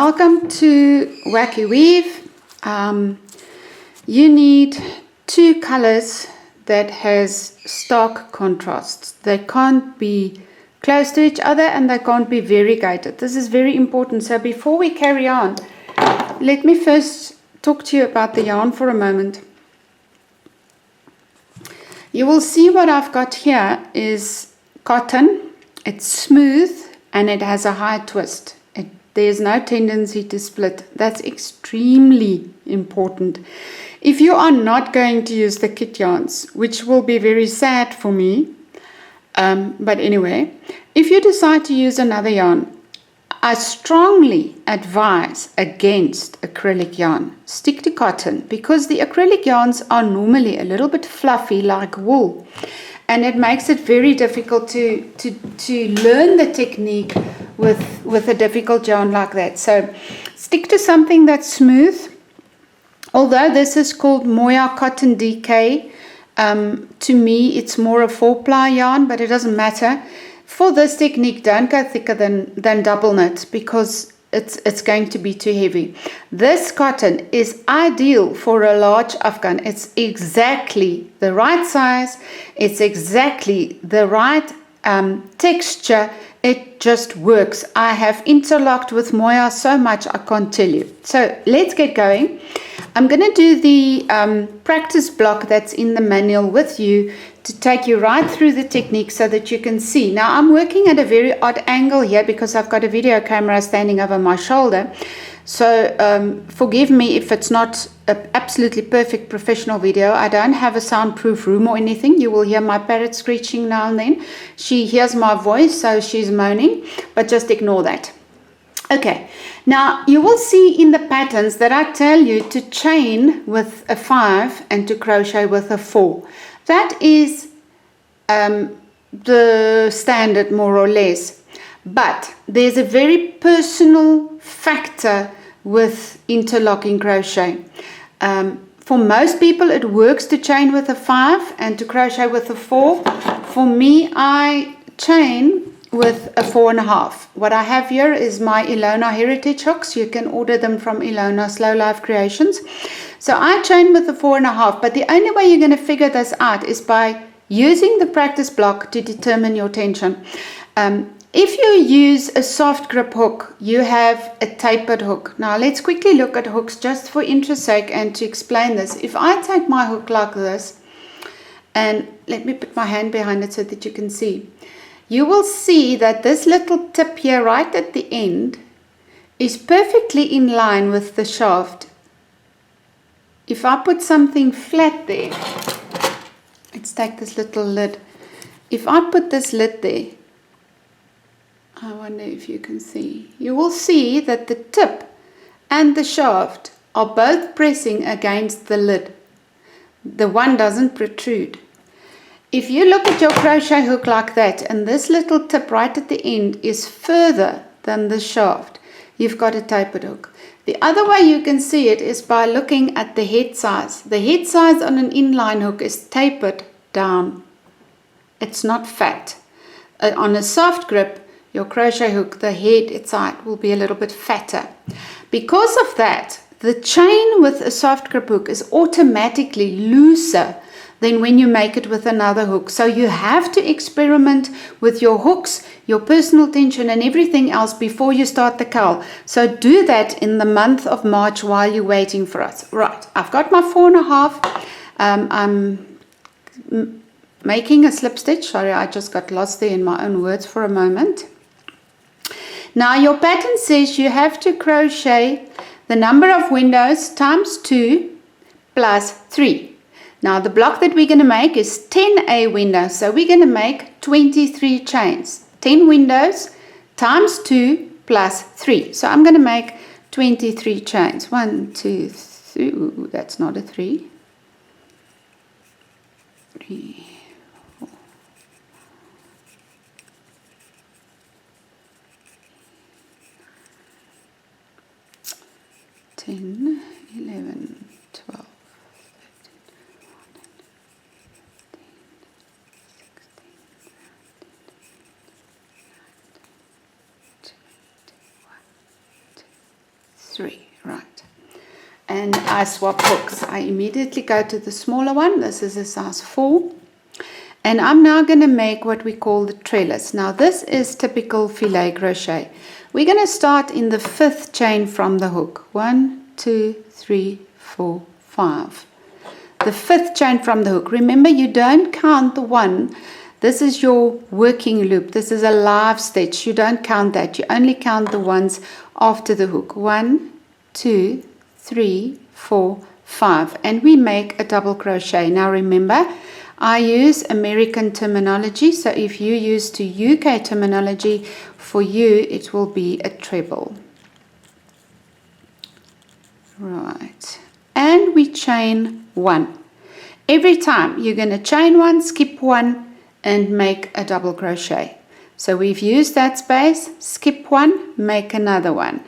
Welcome to Wacky Weave. You need two colors that has stark contrasts. They can't be close to each other and they can't be variegated. This is very important. So before we carry on, let me first talk to you about the yarn for a moment. You will see what I've got here is cotton. It's smooth and it has a high twist. There's no tendency to split. That's extremely important. If you are not going to use the kit yarns, which will be very sad for me, but anyway, if you decide to use another yarn, I strongly advise against acrylic yarn. Stick to cotton because the acrylic yarns are normally a little bit fluffy like wool, and it makes it very difficult to learn the technique with a difficult yarn like that. So stick to something that's smooth. Although this is called Moya Cotton DK, to me it's more a 4-ply yarn, but it doesn't matter. For this technique, don't go thicker than double knit because it's going to be too heavy. This cotton is ideal for a large afghan. It's exactly the right size. It's exactly the right texture. It just works. I have interlocked with Moya so much I can't tell you. So let's get going. I'm going to do the practice block that's in the manual with you to take you right through the technique so that you can see. Now I'm working at a very odd angle here because I've got a video camera standing over my shoulder. So forgive me if it's not an absolutely perfect professional video. I don't have a soundproof room or anything. You will hear my parrot screeching now and then. She hears my voice, so she's moaning, but just ignore that. Okay, now you will see in the patterns that I tell you to chain with a 5 and to crochet with a 4. That is the standard more or less. But there's a very personal factor with interlocking crochet. For most people it works to chain with a 5 and to crochet with a 4. For me, I chain with a 4.5. What I have here is my Ilona heritage hooks. You can order them from Ilona Slow Life Creations. So I chain with a 4.5, but the only way you're going to figure this out is by using the practice block to determine your tension. If you use a soft grip hook, you have a tapered hook. Now let's quickly look at hooks just for interest's sake and to explain this. If I take my hook like this, and let me put my hand behind it so that you can see, you will see that this little tip here right at the end is perfectly in line with the shaft. If I put something flat there, let's take this little lid. If I put this lid there, I wonder if you can see. You will see that the tip and the shaft are both pressing against the lid. The one doesn't protrude. If you look at your crochet hook like that, and this little tip right at the end is further than the shaft, you've got a tapered hook. The other way you can see it is by looking at the head size. The head size on an inline hook is tapered down. It's not fat. On a soft grip, your crochet hook, the head side will be a little bit fatter. Because of that, the chain with a soft grip hook is automatically looser than when you make it with another hook. So you have to experiment with your hooks, your personal tension and everything else before you start the caul. So do that in the month of March while you're waiting for us. Right, I've got my 4.5. I'm making a slip stitch. Sorry, I just got lost there in my own words for a moment. Now your pattern says you have to crochet the number of windows times 2 plus 3. Now the block that we're going to make is 10A windows, so we're going to make 23 chains. 10 windows times 2 plus 3. So I'm going to make 23 chains. 1, 2, 3. Ooh, that's not a 3. 3, 4. 10, 11, 12. 13, 14, 15, 16, 17, 18, 19, 20, 21, 22, 3, right. And I swap hooks. I immediately go to the smaller one. This is a size 4. And I'm now going to make what we call the trellis. Now this is typical filet crochet. We're going to start in the 5th chain from the hook. 1, 2, 3, 4, 5. The 5th chain from the hook. Remember, you don't count the one. This is your working loop. This is a live stitch. You don't count that. You only count the ones after the hook. 1, 2, 3, 4, 5. And we make a double crochet. Now remember, I use American terminology. So if you use to UK terminology, for you it will be a treble. Right. And we chain 1. Every time you're going to chain 1, skip 1, and make a double crochet. So we've used that space, skip 1, make another one.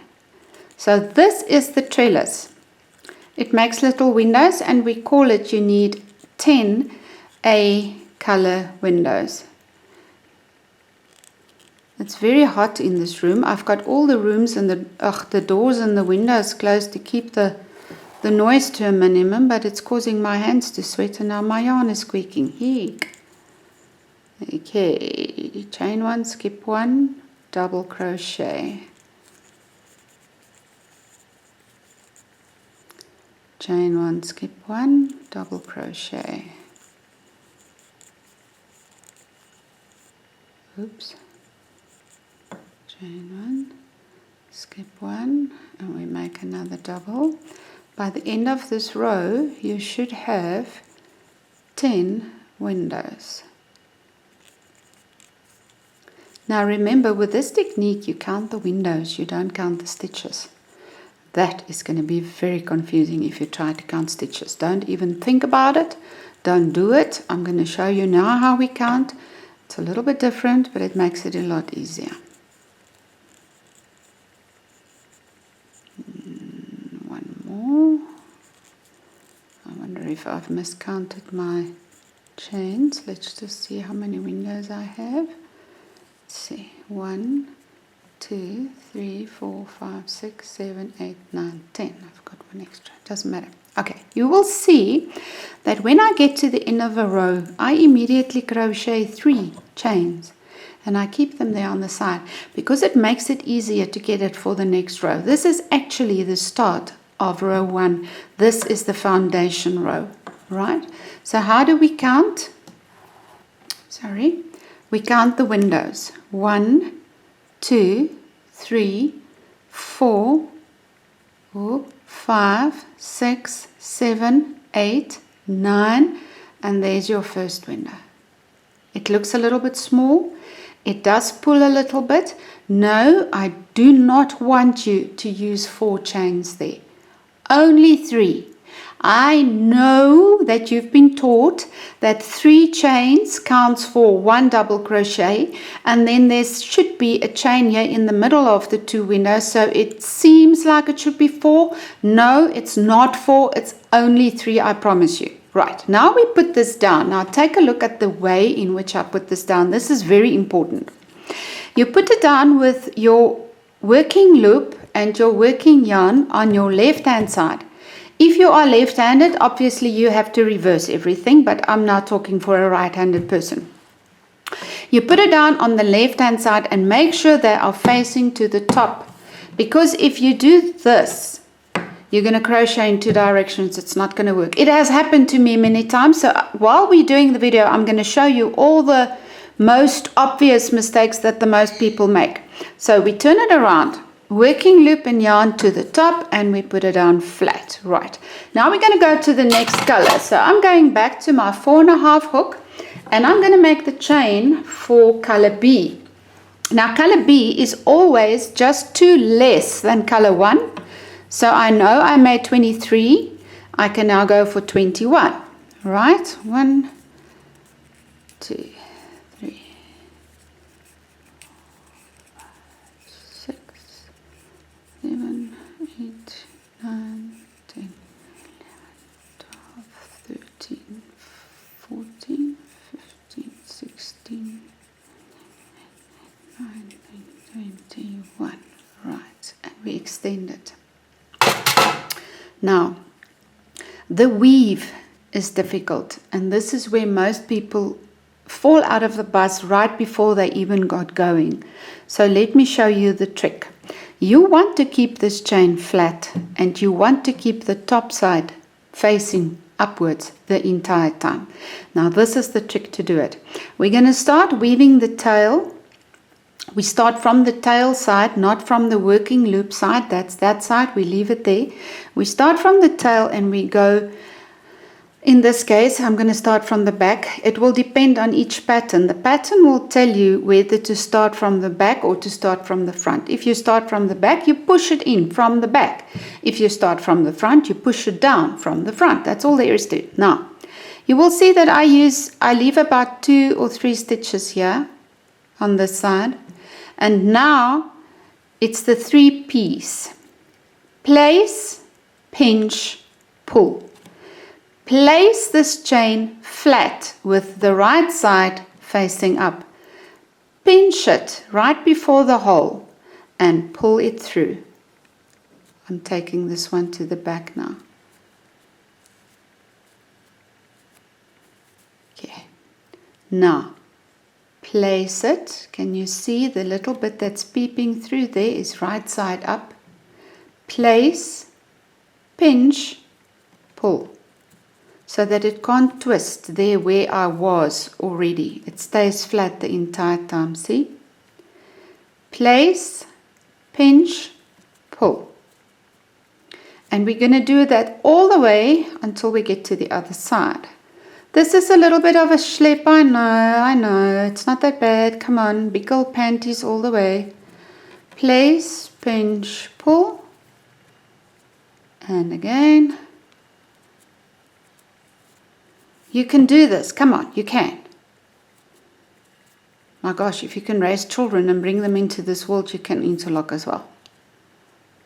So this is the trellis. It makes little windows, and we call it, you need 10 A color windows. It's very hot in this room. I've got all the rooms and the doors and the windows closed to keep the noise to a minimum, but it's causing my hands to sweat, and now my yarn is squeaking. Heck. Okay, chain 1, skip 1, double crochet. Chain 1, skip 1, double crochet. Oops. Chain 1, skip 1, and we make another double. By the end of this row, you should have 10 windows. Now remember, with this technique, you count the windows, you don't count the stitches. That is going to be very confusing if you try to count stitches. Don't even think about it. Don't do it. I'm going to show you now how we count. It's a little bit different, but it makes it a lot easier. One more. I wonder if I've miscounted my chains. Let's just see how many windows I have. Let's see. 1, 2, 3, 4, 5, 6, 7, 8, 9, 10. I've got one extra. Doesn't matter. Okay. You will see that when I get to the end of a row, I immediately crochet 3 chains. And I keep them there on the side because it makes it easier to get it for the next row. This is actually the start of row 1. This is the foundation row, right? So how do we count? We count the windows. 1, 2, 3, 4, 5, 6, 7, 8, 9, and there's your first window. It looks a little bit small. It does pull a little bit. No, I do not want you to use 4 chains there. Only 3. I know that you've been taught that 3 chains counts for 1 double crochet, and then there should be a chain here in the middle of the 2 windows, so it seems like it should be 4. No, it's not 4, it's only 3, I promise you. Right, now we put this down. Now take a look at the way in which I put this down. This is very important. You put it down with your working loop and your working yarn on your left hand side. If you are left-handed, obviously you have to reverse everything, but I'm now talking for a right-handed person. You put it down on the left-hand side and make sure they are facing to the top, because if you do this, you're going to crochet in 2 directions. It's not going to work. It has happened to me many times, so while we're doing the video, I'm going to show you all the most obvious mistakes that the most people make. So we turn it around. Working loop and yarn to the top, and we put it down flat. Right, now we're going to go to the next color. So I'm going back to my 4.5 hook, and I'm going to make the chain for color B. Now color B is always just 2 less than color 1, so I know I made 23. I can now go for 21. Right, 1, 2, 3, 7, 8, 9, 10, 11, 12, 13, 14, 15, 16, 19, 21. Right, and we extend it. Now, the weave is difficult, and this is where most people fall out of the bus right before they even got going. So let me show you the trick. You want to keep this chain flat, and you want to keep the top side facing upwards the entire time. Now this is the trick to do it. We're going to start weaving the tail. We start from the tail side, not from the working loop side. That's that side, we leave it there. We start from the tail and we go, in this case I'm going to start from the back. It will depend on each pattern. The pattern will tell you whether to start from the back or to start from the front. If you start from the back, you push it in from the back. If you start from the front, you push it down from the front. That's all there is to it. Now you will see that I leave about 2 or 3 stitches here on this side. And now it's the 3 P's. Place, pinch, pull. Place this chain flat with the right side facing up. Pinch it right before the hole and pull it through. I'm taking this one to the back now. Okay. Now, place it. Can you see the little bit that's peeping through there is right side up. Place, pinch, pull. So that it can't twist there where I was already. It stays flat the entire time, see? Place, pinch, pull. And we're going to do that all the way until we get to the other side. This is a little bit of a schlep, I know, it's not that bad. Come on, big old panties all the way. Place, pinch, pull. And again. You can do this. Come on, you can. My gosh, if you can raise children and bring them into this world, you can interlock as well.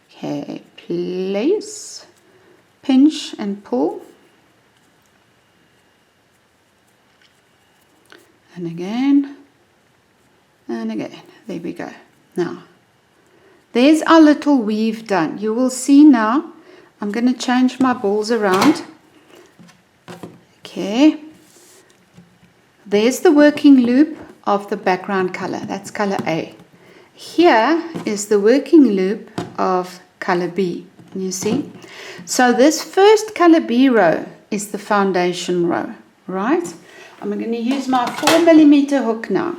Okay, place, pinch and pull. And again, and again. There we go. Now, there's our little weave done. You will see now, I'm going to change my balls around. Okay, there's the working loop of the background color. That's color A. Here is the working loop of color B. You see? So this first color B row is the foundation row, right? I'm going to use my 4mm hook now.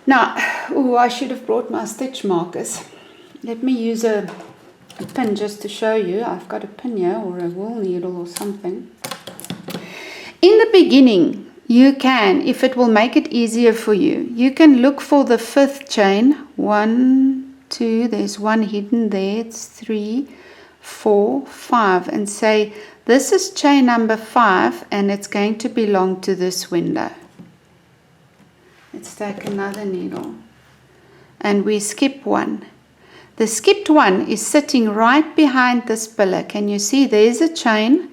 Now, I should have brought my stitch markers. Let me use a pin just to show you. I've got a pin here or a wool needle or something. In the beginning, you can, if it will make it easier for you, you can look for the 5th chain. 1, 2, there's one hidden there, it's 3, 4, 5, and say, this is chain number 5, and it's going to belong to this window. Let's take another needle, and we skip 1. The skipped one is sitting right behind this pillar. Can you see there's a chain?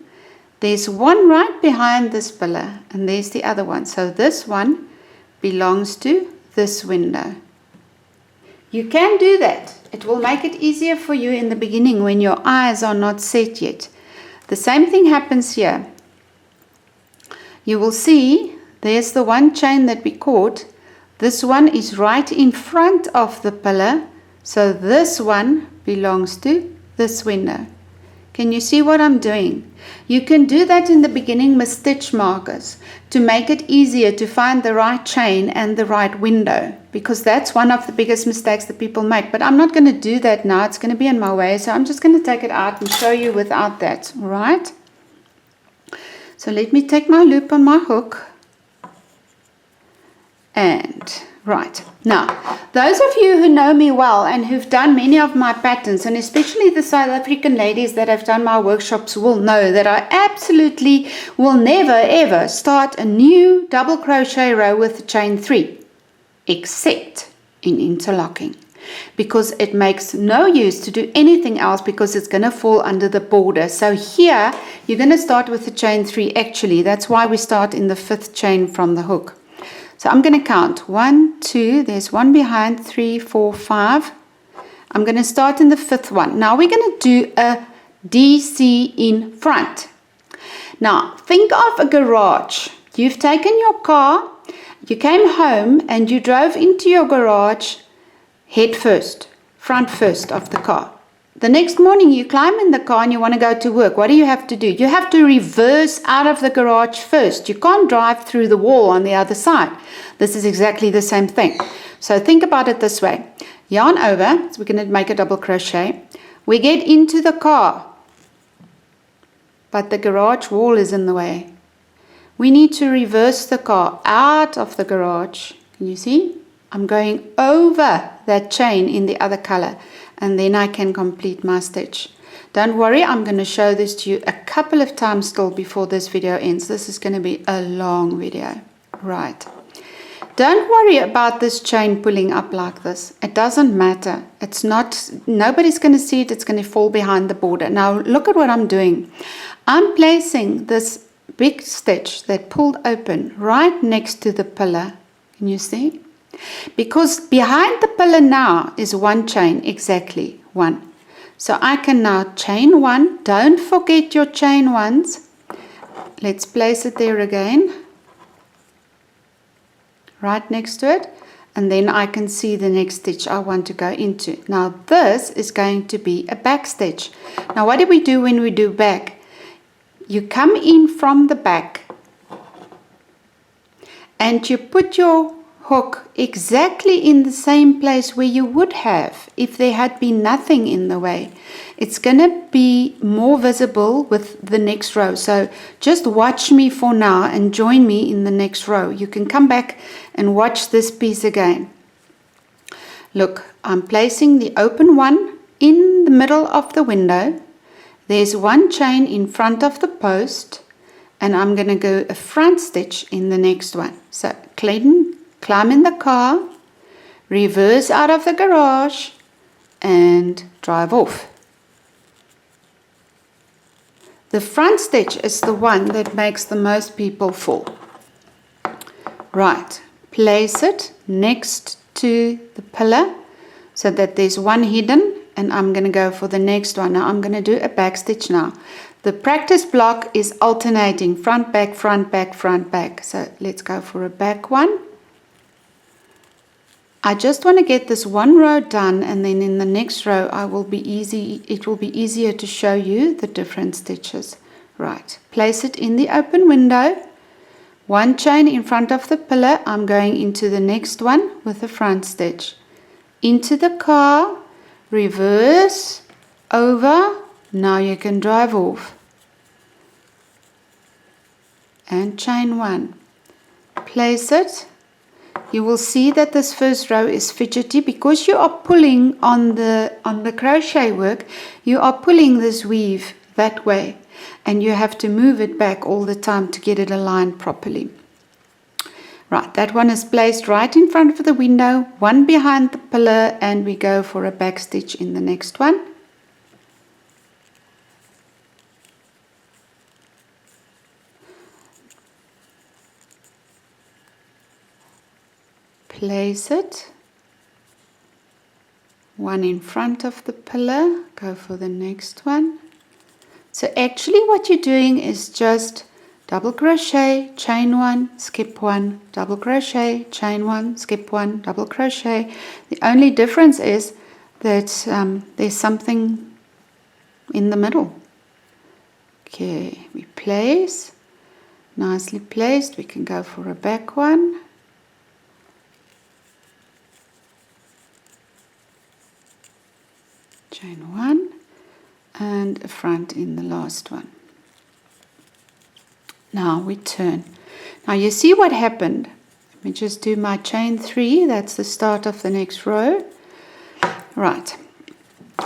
There's one right behind this pillar, and there's the other one. So this one belongs to this window. You can do that. It will make it easier for you in the beginning when your eyes are not set yet. The same thing happens here. You will see there's the one chain that we caught. This one is right in front of the pillar. So this one belongs to this window. Can you see what I'm doing? You can do that in the beginning with stitch markers to make it easier to find the right chain and the right window, because that's one of the biggest mistakes that people make. But I'm not going to do that now. It's going to be in my way. So I'm just going to take it out and show you without that. All right? So let me take my loop on my hook. And right, now those of you who know me well and who've done many of my patterns, and especially the South African ladies that have done my workshops, will know that I absolutely will never ever start a new double crochet row with the chain 3, except in interlocking, because it makes no use to do anything else, because it's going to fall under the border. So here you're going to start with the chain 3. Actually, that's why we start in the 5th chain from the hook. So I'm going to count 1, 2, there's one behind, 3, 4, 5. I'm going to start in the 5th one. Now we're going to do a DC in front. Now, think of a garage. You've taken your car, you came home and you drove into your garage head first, front first of the car. The next morning you climb in the car and you want to go to work. What do you have to do? You have to reverse out of the garage first. You can't drive through the wall on the other side. This is exactly the same thing. So think about it this way. Yarn over, so we're going to make a double crochet. We get into the car, but the garage wall is in the way. We need to reverse the car out of the garage. Can you see? I'm going over that chain in the other color, and then I can complete my stitch. Don't worry, I'm going to show this to you a couple of times still before this video ends. This is going to be a long video. Right. Don't worry about this chain pulling up like this. It doesn't matter. It's not, nobody's going to see it. It's going to fall behind the border. Now look at what I'm doing. I'm placing this big stitch that pulled open right next to the pillar. Can you see? Because behind the pillar now is one chain, exactly one. So I can now chain one. Don't forget your chain ones. Let's place it there again, right next to it, and then I can see the next stitch I want to go into. Now this is going to be a back stitch. Now what do we do when we do back? You come in from the back and you put your hook exactly in the same place where you would have if there had been nothing in the way. It's going to be more visible with the next row. So just watch me for now and join me in the next row. You can come back and watch this piece again. Look, I'm placing the open one in the middle of the window. There's one chain in front of the post, and I'm going to go a front stitch in the next one. So climb in the car, reverse out of the garage, and drive off. The front stitch is the one that makes the most people fall. Right, place it next to the pillar so that there's one hidden, and I'm going to go for the next one. Now I'm going to do a back stitch now. The practice block is alternating front, back, front, back, front, back. So let's go for a back one. I just want to get this one row done, and then in the next row it will be easier to show you the different stitches. Right, place it in the open window, one chain in front of the pillar. I'm going into the next one with a front stitch, into the car, reverse, over. Now you can drive off, and chain one, place it. You will see that this first row is fidgety because you are pulling on the crochet work. You are pulling this weave that way, and you have to move it back all the time to get it aligned properly. Right, that one is placed right in front of the window, one behind the pillar, and we go for a back stitch in the next one. Place it, one in front of the pillar, go for the next one. So actually what you're doing is just double crochet, chain one, skip one, double crochet, chain one, skip one, double crochet. The only difference is that there's something in the middle. Okay, we place, nicely placed. We can go for a back one. Chain one, and a front in the last one. Now we turn. Now you see what happened. Let me just do my chain 3. That's the start of the next row. Right.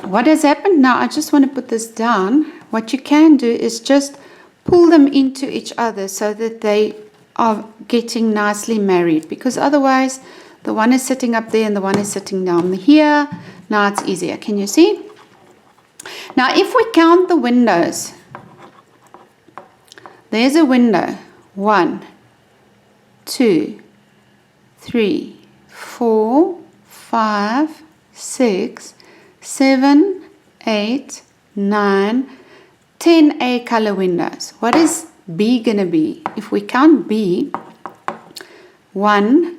What has happened now? I just want to put this down. What you can do is just pull them into each other so that they are getting nicely married, because otherwise the one is sitting up there and the one is sitting down here. Now it's easier. Can you see? Now if we count the windows, there's a window. 1, 2, 3, 4, 5, 6, 7, 8, 9, 10 A color windows. What is B gonna be? If we count B, 1,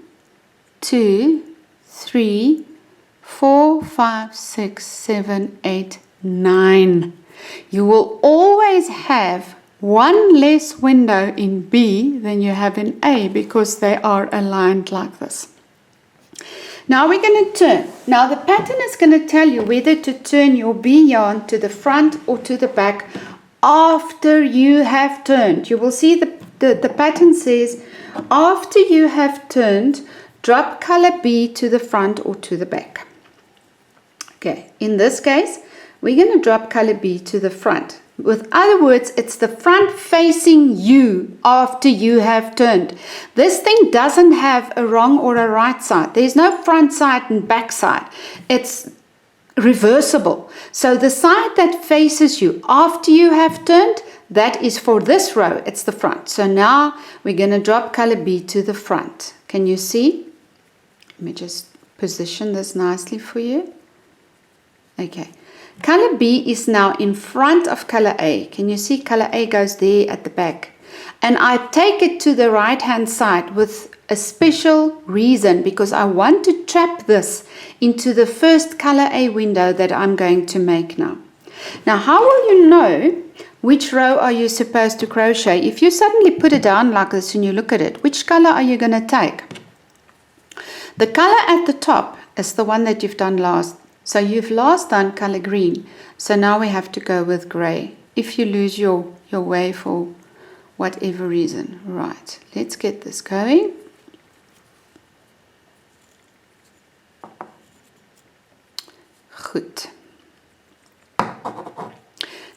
2, 3, 4, 5, 6, 7, 8, 9. You will always have one less window in B than you have in A because they are aligned like this. Now we're going to turn. Now the pattern is going to tell you whether to turn your B yarn to the front or to the back after you have turned. You will see the pattern says after you have turned, drop color B to the front or to the back. Okay, in this case, we're going to drop color B to the front. With other words, it's the front facing you after you have turned. This thing doesn't have a wrong or a right side. There's no front side and back side. It's reversible. So the side that faces you after you have turned, that is for this row, it's the front. So now we're going to drop color B to the front. Can you see? Let me just position this nicely for you. Okay. Color B is now in front of color A. Can you see color A goes there at the back? And I take it to the right hand side with a special reason because I want to trap this into the first color A window that I'm going to make now. Now how will you know which row are you supposed to crochet? If you suddenly put it down like this and you look at it, which color are you going to take? The color at the top is the one that you've done last. So you've last done color green. So now we have to go with gray. If you lose your way for whatever reason. Right, let's get this going. Goed.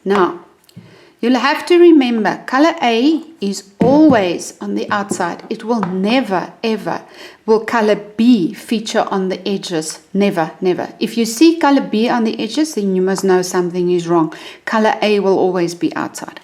Now, you'll have to remember, color A is always on the outside. It will never, ever, will color B feature on the edges. Never, never. If you see color B on the edges, then you must know something is wrong. Color A will always be outside.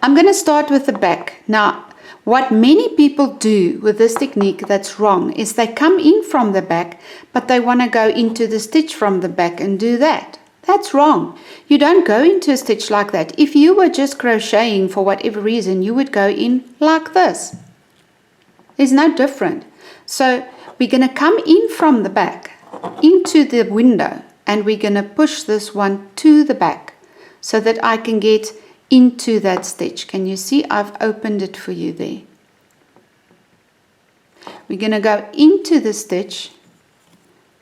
I'm going to start with the back. Now, what many people do with this technique that's wrong is they come in from the back, but they want to go into the stitch from the back and do that. That's wrong. You don't go into a stitch like that. If you were just crocheting for whatever reason, you would go in like this. There's no different. So we're going to come in from the back into the window and we're going to push this one to the back so that I can get into that stitch. Can you see? I've opened it for you there. We're going to go into the stitch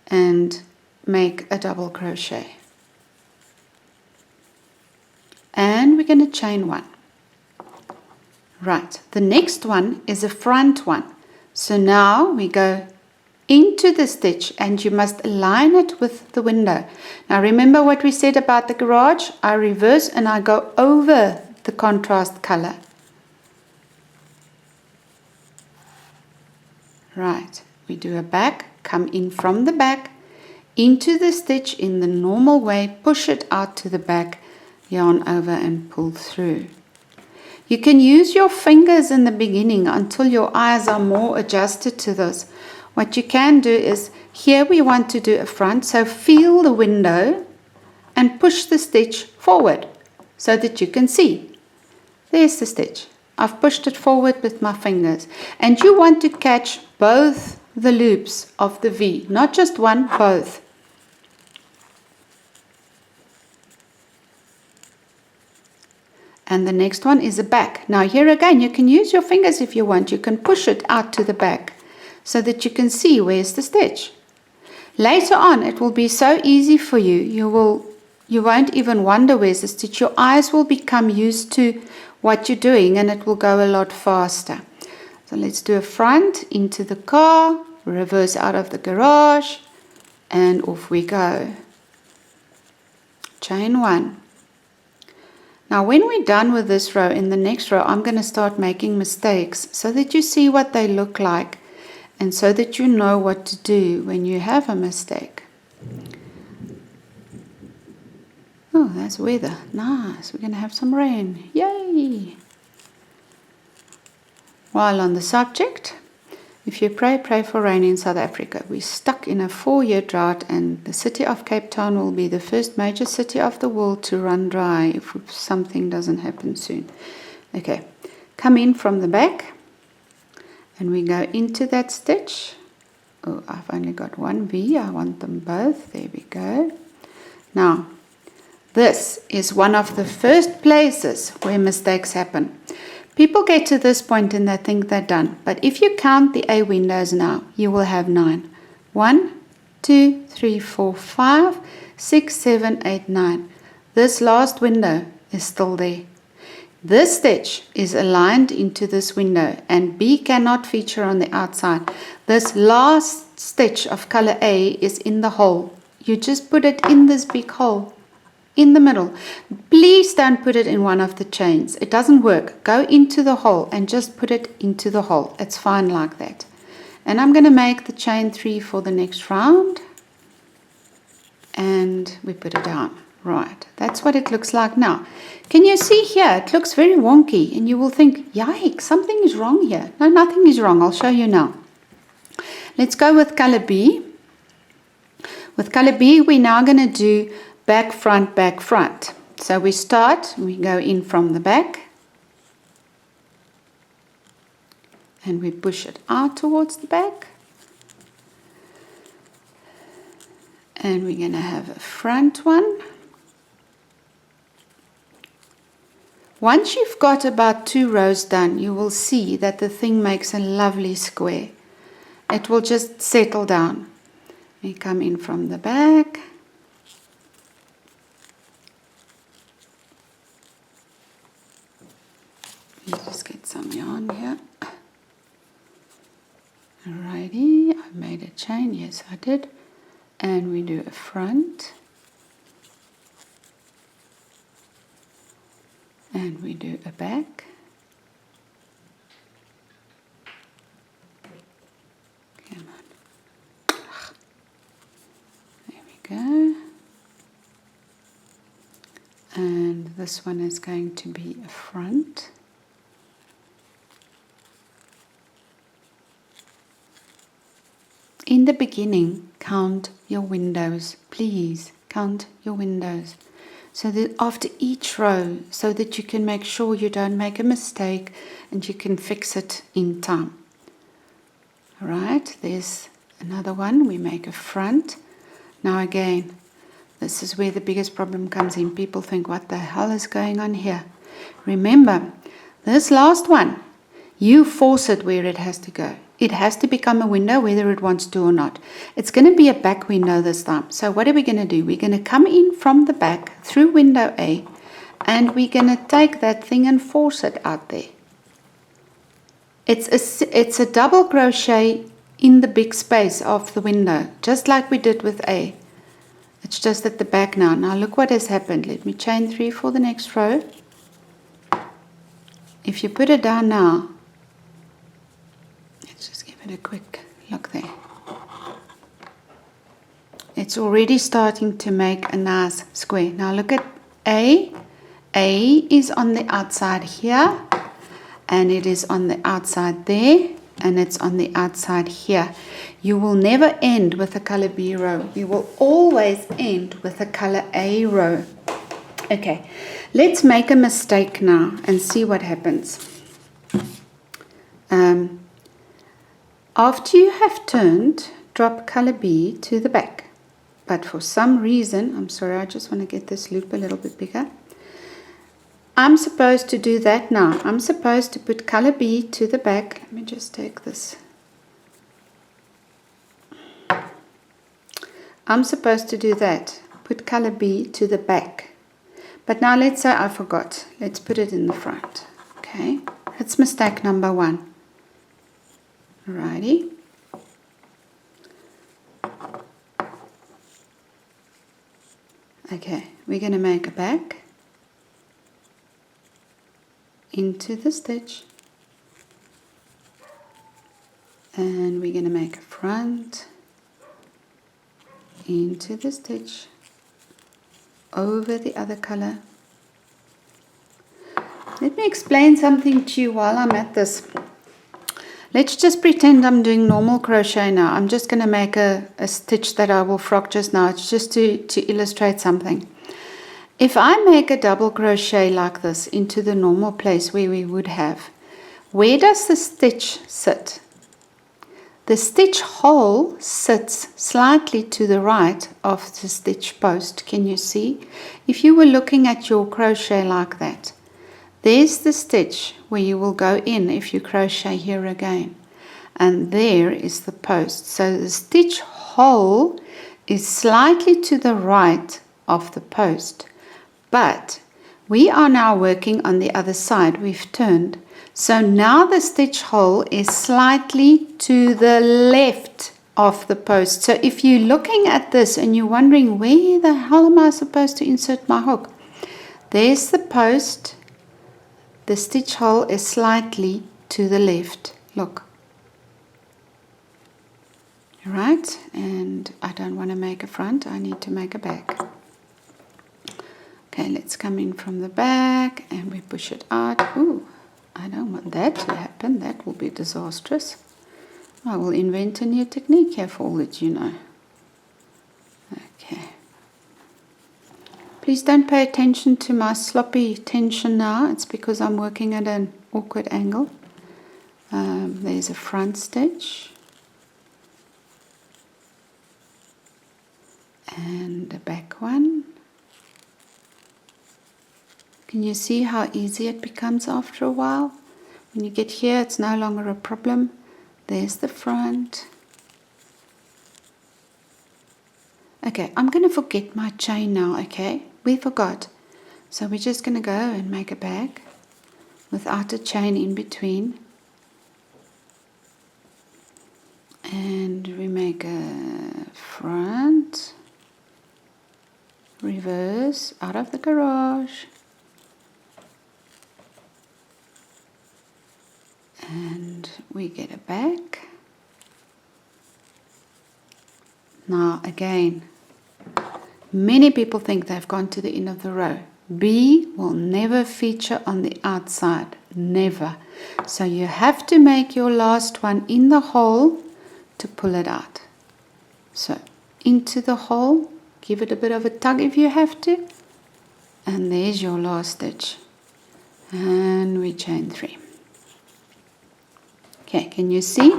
and make a double crochet. And we're going to chain one. Right, the next one is a front one. So now we go into the stitch and you must align it with the window. Now remember what we said about the garage? I reverse and I go over the contrast color. Right, we do a back, come in from the back, into the stitch in the normal way, push it out to the back, yarn over and pull through. You can use your fingers in the beginning until your eyes are more adjusted to this. What you can do is, here we want to do a front, so feel the window and push the stitch forward so that you can see. There's the stitch. I've pushed it forward with my fingers. And you want to catch both the loops of the V, not just one, both. And the next one is a back. Now here again, you can use your fingers if you want. You can push it out to the back so that you can see where's the stitch. Later on, it will be so easy for you. You won't even wonder where's the stitch. Your eyes will become used to what you're doing and it will go a lot faster. So let's do a front into the car, reverse out of the garage, and off we go. Chain one. Now when we're done with this row, in the next row I'm going to start making mistakes so that you see what they look like and so that you know what to do when you have a mistake. Oh, that's weather. Nice. We're going to have some rain. Yay! While on the subject, If you pray, pray for rain in South Africa. We're stuck in a 4-year drought, and the city of Cape Town will be the first major city of the world to run dry if something doesn't happen soon. Okay, come in from the back, and we go into that stitch. Oh, I've only got one V. I want them both. There we go. Now, this is one of the first places where mistakes happen. People get to this point and they think they're done. But if you count the A windows now, you will have 9. 1, 2, 3, 4, 5, 6, 7, 8, 9. This last window is still there. This stitch is aligned into this window, and B cannot feature on the outside. This last stitch of color A is in the hole. You just put it in this big hole in the middle. Please don't put it in one of the chains. It doesn't work. Go into the hole and just put it into the hole. It's fine like that. And I'm going to make the chain 3 for the next round. And we put it down. Right. That's what it looks like now. Can you see here? It looks very wonky. And you will think, yikes, something is wrong here. No, nothing is wrong. I'll show you now. Let's go with color B. With color B, we're now going to do back, front, back, front. So we start, we go in from the back, and we push it out towards the back. And we're going to have a front one. Once you've got about 2 rows done, you will see that the thing makes a lovely square. It will just settle down. We come in from the back. Let's just get some yarn here. Alrighty, I made a chain. Yes, I did. And we do a front. And we do a back. Come on. There we go. And this one is going to be a front. In the beginning, count your windows. Please count your windows. So that after each row, so that you can make sure you don't make a mistake and you can fix it in time. Alright, there's another one. We make a front. Now again, this is where the biggest problem comes in. People think, what the hell is going on here? Remember, this last one, you force it where it has to go. It has to become a window whether it wants to or not. It's going to be a back window this time. So what are we going to do? We're going to come in from the back through window A, and we're going to take that thing and force it out there. It's a double crochet in the big space of the window, just like we did with A. It's just at the back now. Now look what has happened. Let me chain 3 for the next row. If you put it down now, let's just give it a quick look there. It's already starting to make a nice square. Now look at A. A is on the outside here, and it is on the outside there, and it's on the outside here. You will never end with a color B row. You will always end with a color A row. Okay, let's make a mistake now and see what happens. After you have turned, drop color B to the back. But for some reason, I'm sorry, I just want to get this loop a little bit bigger. I'm supposed to do that now. I'm supposed to put color B to the back. Let me just take this. I'm supposed to do that. Put color B to the back. But now let's say I forgot. Let's put it in the front. Okay, that's mistake number 1. Alrighty. Okay, we're going to make a back into the stitch, and we're going to make a front into the stitch over the other color. Let me explain something to you while I'm at this. Let's just pretend I'm doing normal crochet now. I'm just going to make a stitch that I will frock just now. It's just to illustrate something. If I make a double crochet like this into the normal place where we would have, where does the stitch sit? The stitch hole sits slightly to the right of the stitch post. Can you see? If you were looking at your crochet like that, there's the stitch where you will go in if you crochet here again. And there is the post. So the stitch hole is slightly to the right of the post. But we are now working on the other side. We've turned. So now the stitch hole is slightly to the left of the post. So if you're looking at this and you're wondering, where the hell am I supposed to insert my hook? There's the post. The stitch hole is slightly to the left. Look. Right? And I don't want to make a front. I need to make a back. Okay, let's come in from the back and we push it out. Ooh, I don't want that to happen. That will be disastrous. I will invent a new technique here for all that you know. Okay. Please don't pay attention to my sloppy tension now. It's because I'm working at an awkward angle. There's a front stitch. And a back one. Can you see how easy it becomes after a while? When you get here, it's no longer a problem. There's the front. Okay, I'm going to forget my chain now, okay? We forgot. So we're just going to go and make a bag without a chain in between. And we make a front, reverse, out of the garage. And we get a back. Now again, many people think they've gone to the end of the row. B will never feature on the outside, never. So you have to make your last one in the hole to pull it out. So into the hole, give it a bit of a tug if you have to, and there's your last stitch. And we chain 3. Okay, can you see?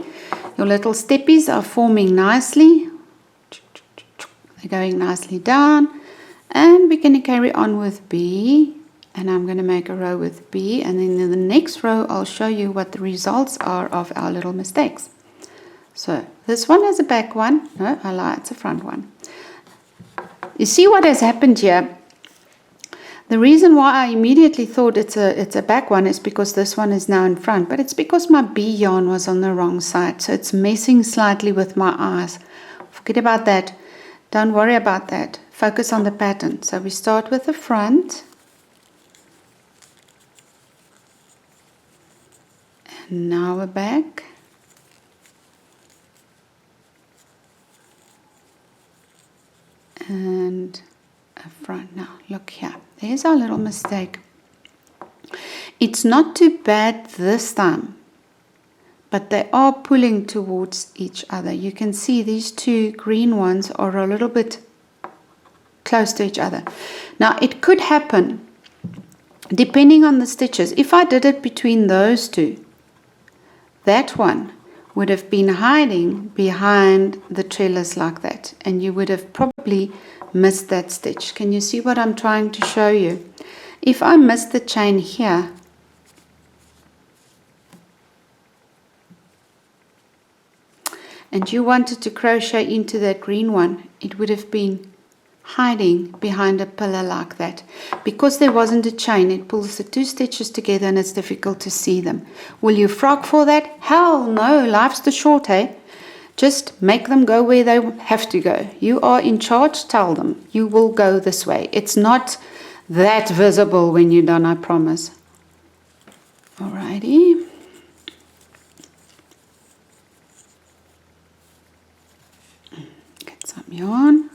Your little steppies are forming nicely. They're going nicely down. And we're going to carry on with B. And I'm going to make a row with B. And then in the next row, I'll show you what the results are of our little mistakes. So this one is a back one. No, I lie, it's a front one. You see what has happened here? The reason why I immediately thought it's a back one is because this one is now in front, but it's because my B yarn was on the wrong side, so it's messing slightly with my eyes. Forget about that. Don't worry about that. Focus on the pattern. So we start with the front. And now a back. And a front. Now look here. There's our little mistake. It's not too bad this time, but they are pulling towards each other. You can see these two green ones are a little bit close to each other. Now it could happen, depending on the stitches, if I did it between those two, that one would have been hiding behind the trellis like that, and you would have probably missed that stitch. Can you see what I'm trying to show you? If I miss the chain here, and you wanted to crochet into that green one, it would have been hiding behind a pillar like that. Because there wasn't a chain, it pulls the two stitches together and it's difficult to see them. Will you frog for that? Hell no, life's too short, eh? Just make them go where they have to go. You are in charge, tell them. You will go this way. It's not that visible when you're done, I promise. Alrighty. Get some yarn.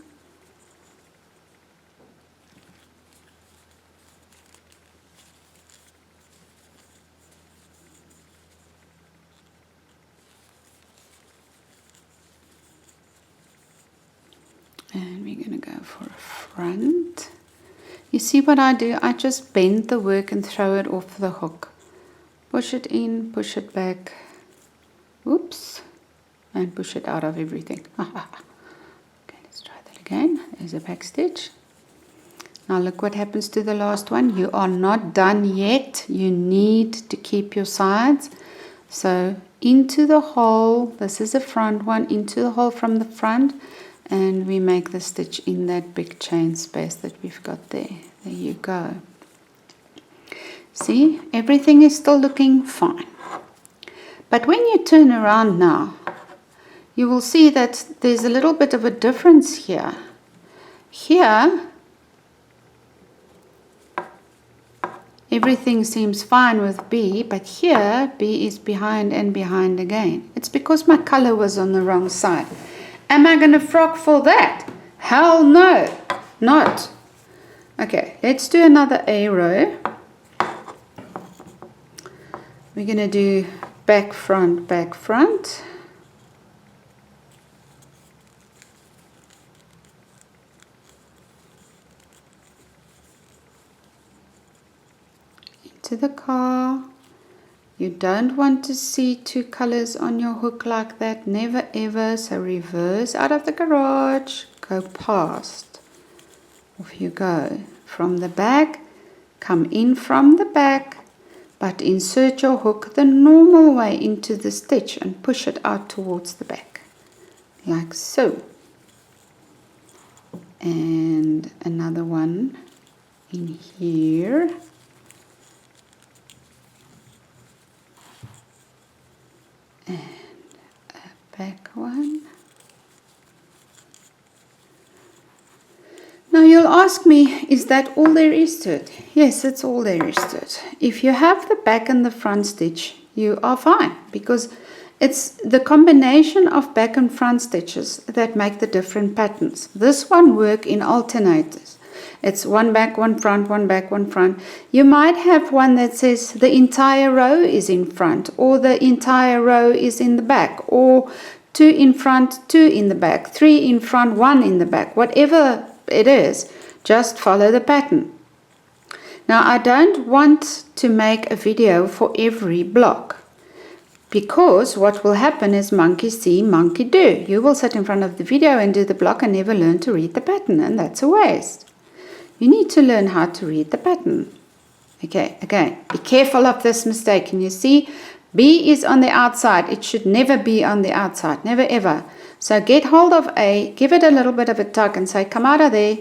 we're going to go for a front. You see what I do? I just bend the work and throw it off the hook. Push it in, push it back. Oops. And push it out of everything. Okay, let's try that again. There's a back stitch. Now look what happens to the last one. You are not done yet. You need to keep your sides. So into the hole, this is the front one, into the hole from the front, and we make the stitch in that big chain space that we've got there. There you go. See, everything is still looking fine. But when you turn around now, you will see that there's a little bit of a difference here. Here, everything seems fine with B, but here B is behind and behind again. It's because my color was on the wrong side. Am I going to frock for that? Hell no, not. Okay, let's do another A row. We're going to do back, front, back, front. To the car. You don't want to see two colors on your hook like that, never ever. So reverse out of the garage, go past. Off you go. From the back, come in from the back, but insert your hook the normal way into the stitch and push it out towards the back, like so. And another one in here. And a back one. Now you'll ask me, is that all there is to it? Yes, it's all there is to it. If you have the back and the front stitch, you are fine, because it's the combination of back and front stitches that make the different patterns. This one works in alternators. It's one back, one front, one back, one front. You might have one that says the entire row is in front, or the entire row is in the back, or 2 in front, 2 in the back, 3 in front, 1 in the back. Whatever it is, just follow the pattern. Now I don't want to make a video for every block, because what will happen is monkey see, monkey do. You will sit in front of the video and do the block and never learn to read the pattern, and that's a waste. You need to learn how to read the pattern. Okay, again, be careful of this mistake. Can you see? B is on the outside. It should never be on the outside. Never ever. So get hold of A, give it a little bit of a tug and say, come out of there.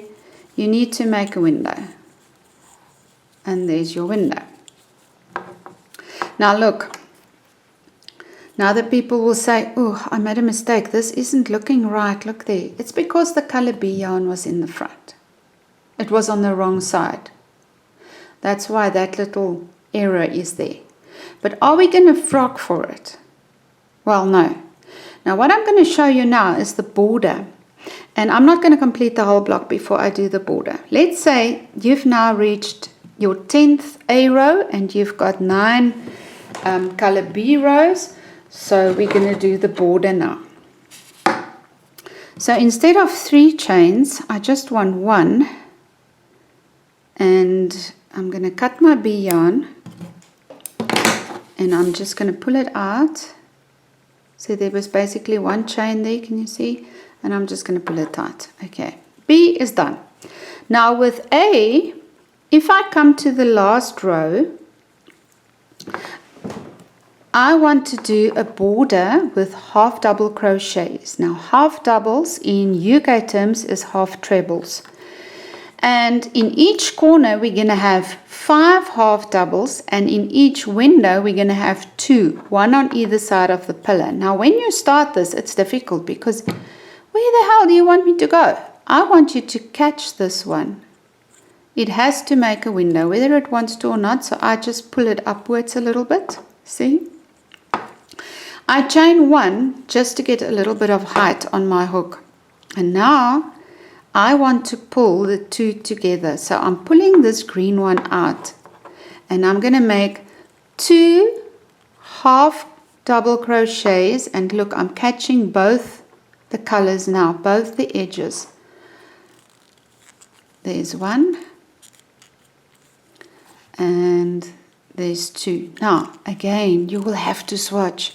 You need to make a window. And there's your window. Now look. Now the people will say, oh, I made a mistake. This isn't looking right. Look there. It's because the color B yarn was in the front. It was on the wrong side. That's why that little error is there. But are we going to frock for it? Well, no. Now what I'm going to show you now is the border. And I'm not going to complete the whole block before I do the border. Let's say you've now reached your 10th A row and you've got 9 color B rows. So we're going to do the border now. So instead of 3 chains, I just want 1. And I'm going to cut my B yarn and I'm just going to pull it out. So there was basically 1 chain there, can you see? And I'm just going to pull it out. Okay, B is done. Now with A, if I come to the last row, I want to do a border with half double crochets. Now half doubles in UK terms is half trebles. And in each corner we're going to have 5 half doubles, and in each window we're going to have 2, 1 on either side of the pillar. Now when you start this, it's difficult because where the hell do you want me to go? I want you to catch this one. It has to make a window whether it wants to or not, so I just pull it upwards a little bit. See? I chain 1 just to get a little bit of height on my hook, and now I want to pull the 2 together. So I'm pulling this green one out and I'm going to make 2 half double crochets, and look, I'm catching both the colors now, both the edges. there's one, and there's two. Now again, you will have to swatch.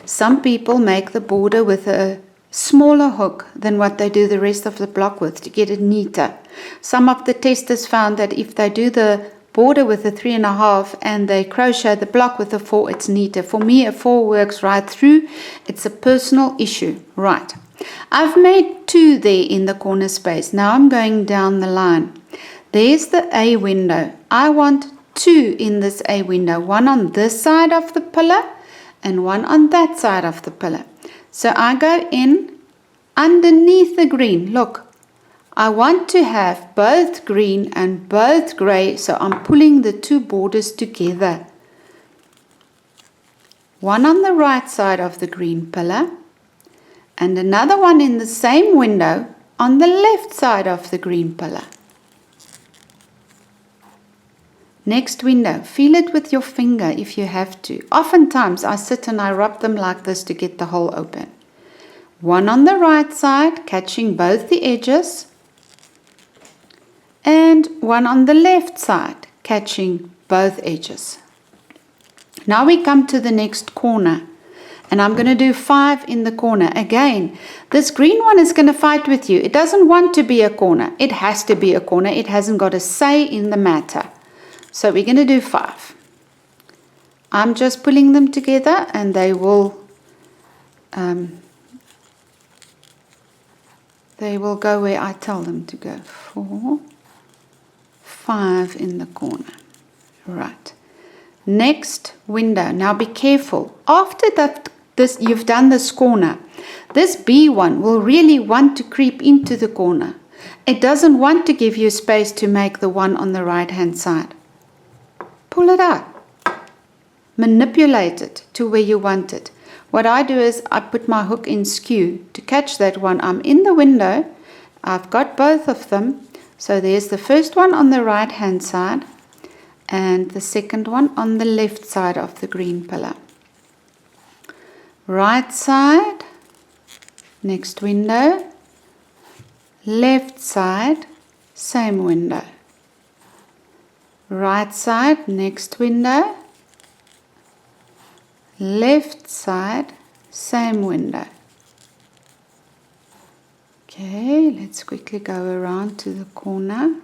Some people make the border with a smaller hook than what they do the rest of the block with to get it neater. Some of the testers found that if they do the border with a 3.5 and they crochet the block with a 4, it's neater. For me, a 4 works right through. It's a personal issue. Right, I've made 2 there in the corner space. Now I'm going down the line. There's the A window. I want 2 in this A window, one on this side of the pillar and one on that side of the pillar. So I go in underneath the green. Look, I want to have both green and both grey, so I'm pulling the 2 borders together. One on the right side of the green pillar and another one in the same window on the left side of the green pillar. Next window, feel it with your finger if you have to. Oftentimes I sit and I rub them like this to get the hole open. One on the right side, catching both the edges, and one on the left side, catching both edges. Now we come to the next corner, and I'm going to do 5 in the corner. Again, this green one is going to fight with you. It doesn't want to be a corner. It has to be a corner. It hasn't got a say in the matter. So we're going to do 5. I'm just pulling them together and they will go where I tell them to go. 4, 5 in the corner. Right. Next window. Now be careful. After you've done this corner, this B one will really want to creep into the corner. It doesn't want to give you space to make the one on the right hand side. Pull it out. Manipulate it to where you want it. What I do is I put my hook in skew to catch that one. I'm in the window. I've got both of them. So there's the first one on the right hand side and the second one on the left side of the green pillar. Right side, next window, left side, same window. Right side, next window, left side, same window. Okay, let's quickly go around to the corner.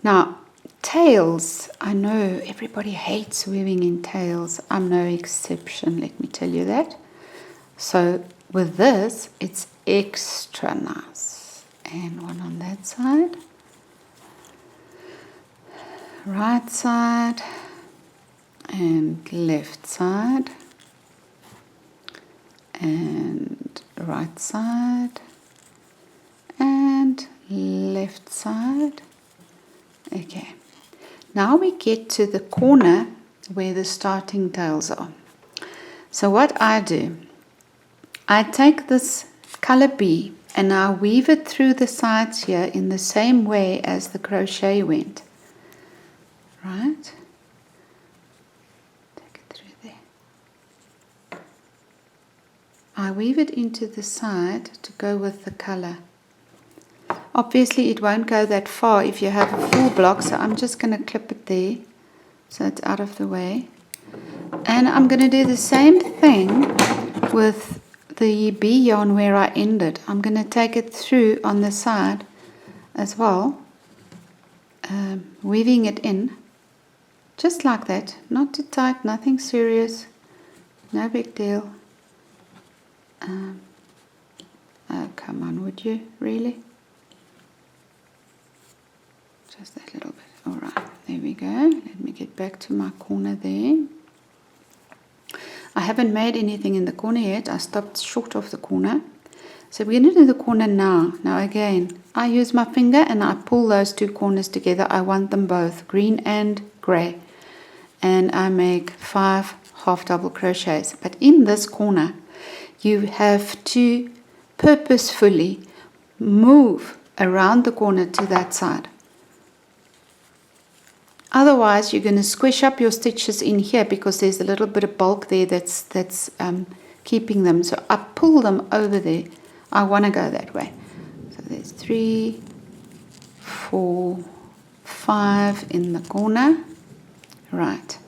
Now, tails, I know everybody hates weaving in tails. I'm no exception, let me tell you that. So with this, it's extra nice. And one on that side. Right side and left side and right side and left side. Okay, now we get to the corner where the starting tails are. So what I do, I take this color B and I weave it through the sides here in the same way as the crochet went. Right? Take it through there. I weave it into the side to go with the color. Obviously it won't go that far if you have a full block, so I'm just going to clip it there so it's out of the way. And I'm going to do the same thing with the B yarn where I ended. I'm going to take it through on the side as well, weaving it in. Just like that, not too tight, nothing serious, no big deal. Oh, come on, would you? Really? Just that little bit. Alright, there we go. Let me get back to my corner there. I haven't made anything in the corner yet. I stopped short of the corner. So we're going to do the corner now. Now again, I use my finger and I pull those 2 corners together. I want them both, green and grey. And I make 5 half double crochets. But in this corner, you have to purposefully move around the corner to that side. Otherwise, you're going to squish up your stitches in here because there's a little bit of bulk there that's keeping them. So I pull them over there. I want to go that way. So there's 3, 4, 5 in the corner. Right.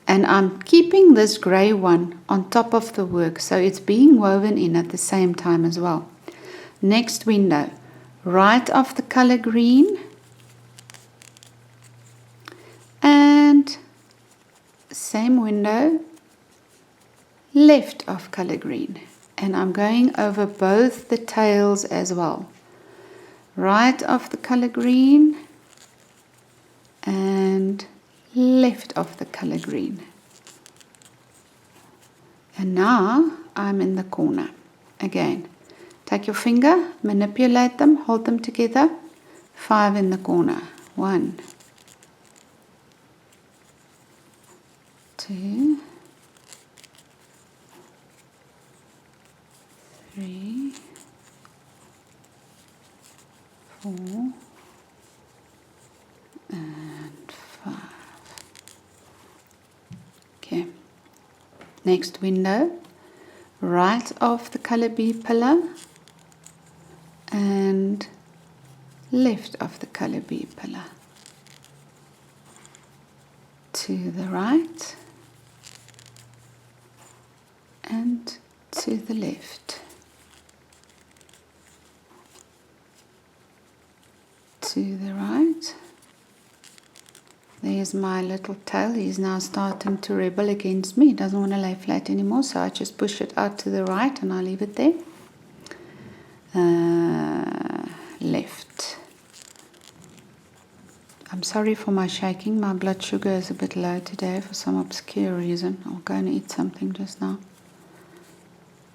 And I'm keeping this grey one on top of the work, so it's being woven in at the same time as well. Next window, right of the color green, and same window, left of color green. And I'm going over both the tails as well. Right of the color green and left of the color green. And now I'm in the corner. Again, take your finger, manipulate them, hold them together. 5 in the corner. 1, 2, 3, 4, and 5. Okay. Next window, right of the color B pillar and left of the color B pillar. To the right and to the left. To the right. There's my little tail. He's now starting to rebel against me. He doesn't want to lay flat anymore, so I just push it out to the right and I leave it there. Left. I'm sorry for my shaking. My blood sugar is a bit low today for some obscure reason. I'll go and eat something just now.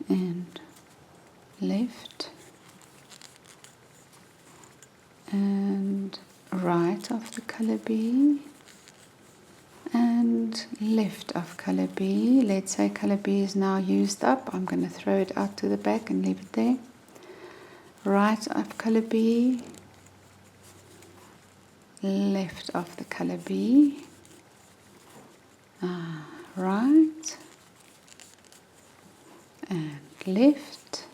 And left. And right of the color B. And left of color B. Let's say color B is now used up. I'm going to throw it out to the back and leave it there. Right of color B. Left of the color B. Right. And left.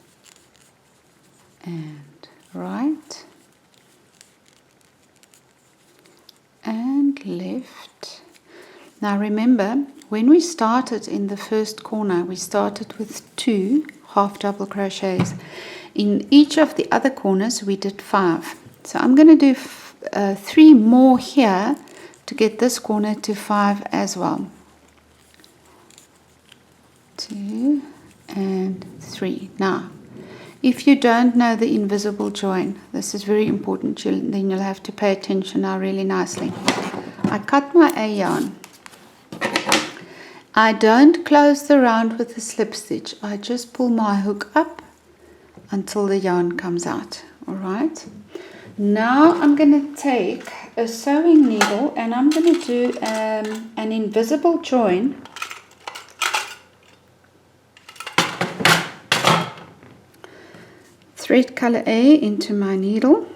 And right. And left. Now remember, when we started in the first corner, we started with 2 half double crochets. In each of the other corners, we did 5. So I'm going to do 3 more here to get this corner to 5 as well. 2 and 3. Now, if you don't know the invisible join, this is very important, then you'll have to pay attention now really nicely. I cut my A yarn. I don't close the round with a slip stitch. I just pull my hook up until the yarn comes out. Alright. Now I'm going to take a sewing needle and I'm going to do an invisible join. Thread color A into my needle.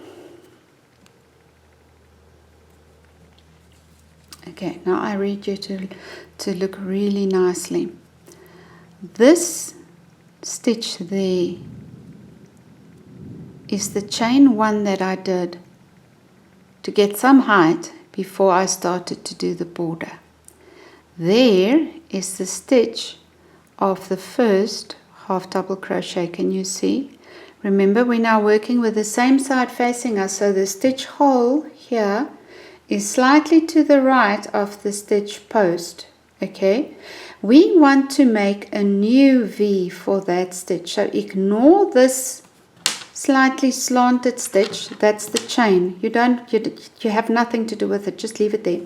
Okay, now I read you to look really nicely. This stitch there is the chain 1 that I did to get some height before I started to do the border. There is the stitch of the first half double crochet. Can you see? Remember, we're now working with the same side facing us, so the stitch hole here is slightly to the right of the stitch post. Okay, we want to make a new V for that stitch, so ignore this slightly slanted stitch. That's the chain. You have nothing to do with it, just leave it there.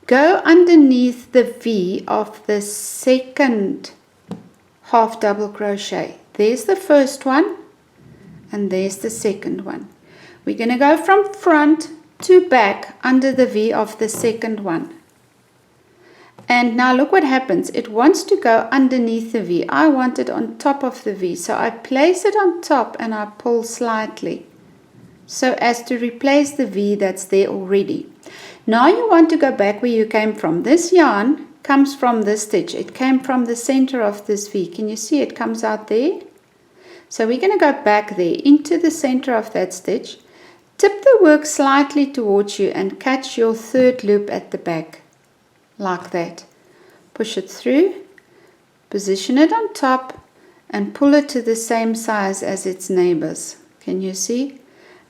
Go underneath the V of the second half double crochet. There's the first one and there's the second one. We're going to go from front to back under the V of the second one. And now look what happens. It wants to go underneath the V. I want it on top of the V. So I place it on top and I pull slightly so as to replace the V that's there already. Now you want to go back where you came from. This yarn comes from this stitch. It came from the center of this V. Can you see it comes out there? So we're going to go back there into the center of that stitch, tip the work slightly towards you and catch your third loop at the back, like that. Push it through, position it on top and pull it to the same size as its neighbors. Can you see?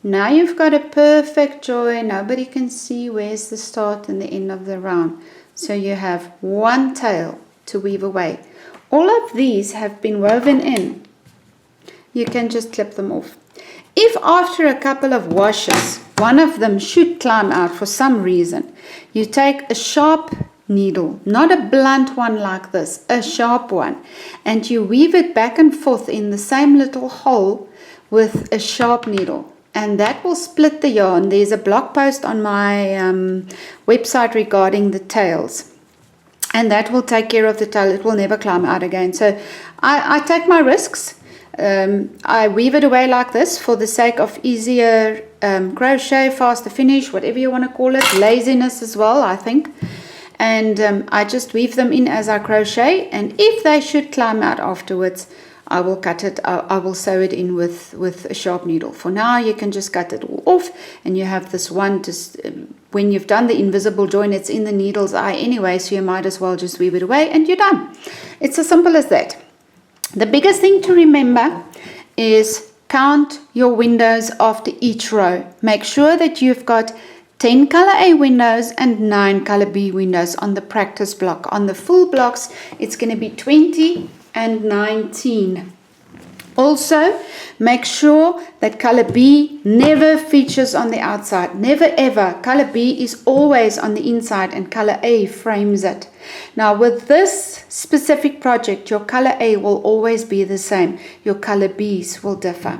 Now you've got a perfect join. Nobody can see where's the start and the end of the round. So you have one tail to weave away. All of these have been woven in. You can just clip them off. If after a couple of washes, one of them should climb out for some reason, you take a sharp needle, not a blunt one like this, a sharp one, and you weave it back and forth in the same little hole with a sharp needle. And that will split the yarn. There's a blog post on my website regarding the tails. And that will take care of the tail. It will never climb out again. So I take my risks. I weave it away like this for the sake of easier crochet, faster finish, whatever you want to call it. Laziness as well, I think. And I just weave them in as I crochet. And if they should climb out afterwards, I will cut it, I will sew it in with a sharp needle. For now, you can just cut it all off, and you have this one, when you've done the invisible join, it's in the needle's eye anyway, so you might as well just weave it away, and you're done. It's as simple as that. The biggest thing to remember is count your windows after each row. Make sure that you've got 10 color A windows and 9 color B windows on the practice block. On the full blocks, it's going to be 20 and 19. Also, make sure that color B never features on the outside. Never ever. Color B is always on the inside and color A frames it. Now with this specific project, your color A will always be the same. Your color B's will differ.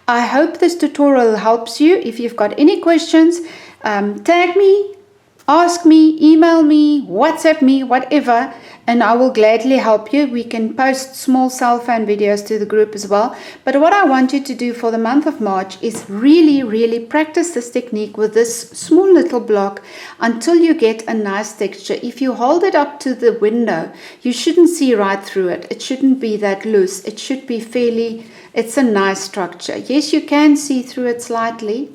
I hope this tutorial helps you. If you've got any questions, tag me, ask me, email me, WhatsApp me, whatever, and I will gladly help you. We can post small cell phone videos to the group as well. But what I want you to do for the month of March is really practice this technique with this small little block until you get a nice texture. If you hold it up to the window, you shouldn't see right through it. It shouldn't be that loose. It should be fairly, it's a nice structure. Yes, you can see through it slightly.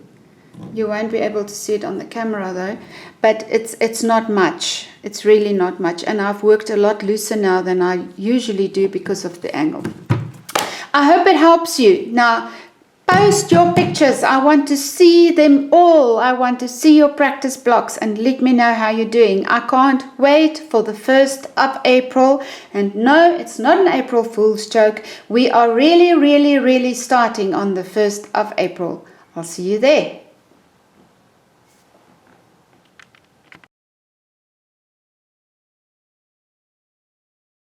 You won't be able to see it on the camera though, but it's not much. It's really not much, and I've worked a lot looser now than I usually do because of the angle. I hope it helps you. Now post your pictures. I want to see them all. I want to see your practice blocks and let me know how you're doing. I can't wait for the 1st of April. And no, it's not an April Fool's joke. We are really starting on the 1st of April. I'll see you there.